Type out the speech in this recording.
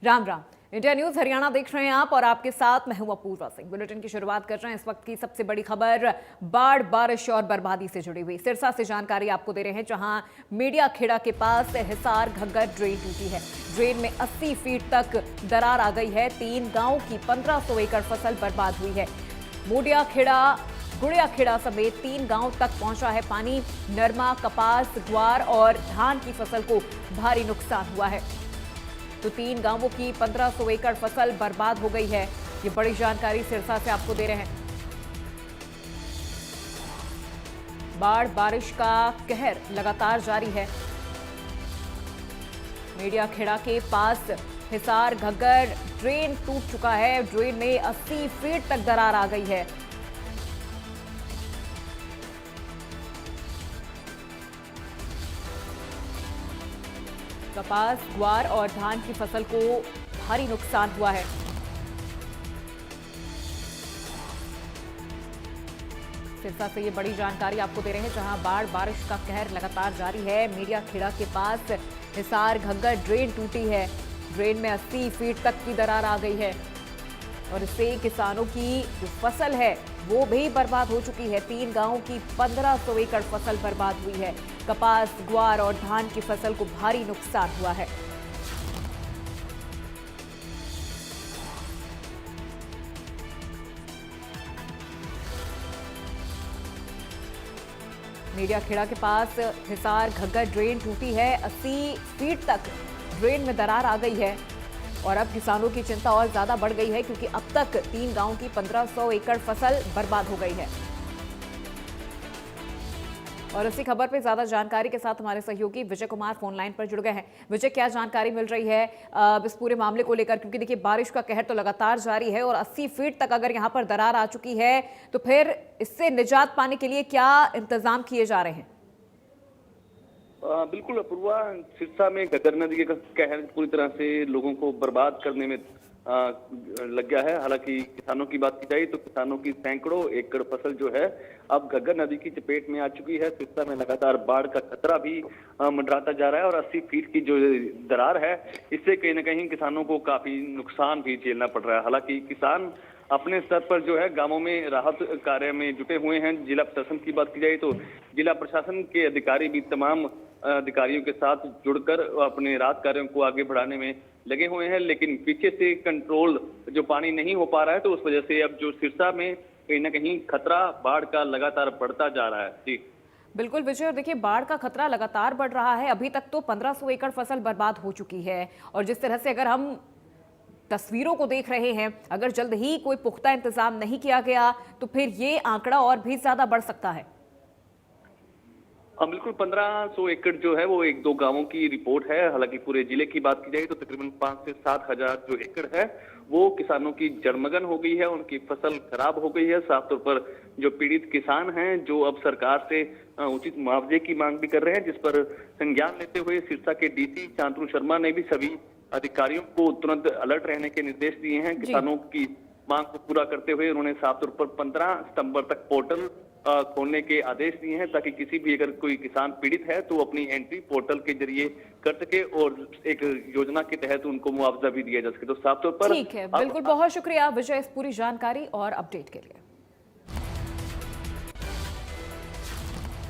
Ram Ram. India news Haryana देख रहे हैं आप और आपके साथ मैं हूं अपूर्वा सिंह। बुलेटिन की शुरुआत कर रहे हैं इस वक्त की सबसे बड़ी खबर बाढ़, बारिश और बर्बादी से जुड़ी हुई। सिरसा से जानकारी आपको दे रहे हैं, जहां मीडिया खेड़ा के पास हिसार घग्गर ड्रेन टूटी है। ड्रेन में 80 फीट तक दरार आ गई है। 3 गांव की 1500 एकड़ फसल बर्बाद हुई है। मोडिया खेड़ा, गुड़िया खेड़ा समेत 3 गांव तक पहुंचा है पानी। नरमा, कपास, ग्वार और धान की फसल को भारी नुकसान हुआ है। तो 3 गांवों की 1500 एकड़ फसल बर्बाद हो गई है। ये बड़ी जानकारी सिरसा से आपको दे रहे हैं। बाढ़, बारिश का कहर लगातार जारी है। मीडिया खेड़ा के पास हिसार घग्गर ड्रेन टूट चुका है। ड्रेन में 80 फीट तक दरार आ गई है। कपास, ग्वार और धान की फसल को भारी नुकसान हुआ है। सिरसा से ये बड़ी जानकारी आपको दे रहे हैं, जहां बाढ़, बारिश का कहर लगातार जारी है। मीडिया खेड़ा के पास हिसार घग्गर ड्रेन टूटी है। ड्रेन में 80 फीट तक की दरार आ गई है और इससे किसानों की जो फसल है वो भी बर्बाद हो चुकी है। 3 गांवों की 1500 एकड़ फसल बर्बाद हुई है। कपास, ग्वार और धान की फसल को भारी नुकसान हुआ है। मीडिया खेड़ा के पास हिसार घग्गर ड्रेन टूटी है। 80 फीट तक ड्रेन में दरार आ गई है और अब किसानों की चिंता और ज्यादा बढ़ गई है, क्योंकि अब तक 3 गांवों की 1500 एकड़ फसल बर्बाद हो गई है। और इसी खबर पे ज्यादा जानकारी के साथ हमारे सहयोगी विजय कुमार फोन लाइन पर जुड़ गए हैं। विजय, क्या जानकारी मिल रही है इस पूरे मामले को लेकर? क्योंकि देखिए, बारिश का कहर तो लगातार जारी है और 80 फीट तक अगर यहाँ पर दरार आ चुकी है तो फिर इससे निजात पाने के लिए क्या इंतजाम किए जा रहे हैं? बिल्कुल अपूर्वा, सिरसा में घग्गर नदी का कहर पूरी तरह से लोगों को बर्बाद करने में लग गया है। हालांकि किसानों की बात की जाए तो किसानों की सैकड़ों एकड़ फसल जो है अब घग्गर नदी की चपेट में आ चुकी है। सिरसा में लगातार बाढ़ का खतरा भी मंडराता जा रहा है और 80 फीट की जो दरार है, इससे कहीं ना कहीं किसानों को काफी नुकसान भी झेलना पड़ रहा है। हालांकि किसान अपने स्तर पर जो है गांवों में राहत कार्य में जुटे हुए हैं। जिला प्रशासन की बात की जाए तो जिला प्रशासन के अधिकारी भी तमाम अधिकारियों के साथ जुड़कर अपने राहत कार्यों को आगे बढ़ाने में लगे हुए हैं, लेकिन पीछे से कंट्रोल जो पानी नहीं हो पा रहा है, तो उस वजह से अब जो सिरसा में कहीं ना कहीं खतरा बाढ़ का लगातार बढ़ता जा रहा है। जी बिल्कुल विजय, और देखिए, बाढ़ का खतरा लगातार बढ़ रहा है। अभी तक तो 1500 एकड़ फसल बर्बाद हो चुकी है और जिस तरह से अगर हम तस्वीरों को देख रहे हैं, अगर जल्द ही कोई पुख्ता इंतजाम नहीं किया गया तो फिर ये आंकड़ा और भी ज्यादा बढ़ सकता है। बिल्कुल 1500 एकड़ जो है वो 1-2 गांवों की रिपोर्ट है। हालांकि पूरे जिले की बात की जाए तो तकरीबन 5 से 7 हजार जो एकड़ है वो किसानों की जड़मगन हो गई है, उनकी फसल खराब हो गई है। साफ तौर पर जो पीड़ित किसान हैं, जो अब सरकार से उचित मुआवजे की मांग भी कर रहे हैं, जिस पर संज्ञान लेते हुए सिरसा के डीसी शांतनु शर्मा ने भी सभी अधिकारियों को तुरंत अलर्ट रहने के निर्देश दिए हैं। किसानों की मांग को पूरा करते हुए उन्होंने साफ तौर पर 15 सितंबर तक पोर्टल खोलने के आदेश दिए हैं, ताकि किसी भी अगर कोई किसान पीड़ित है तो अपनी एंट्री पोर्टल के जरिए कर सके और एक योजना के तहत उनको मुआवजा भी दिया जा सके। तो साफ तौर पर ठीक है, बिल्कुल। बहुत शुक्रिया विजय इस पूरी जानकारी और अपडेट के लिए।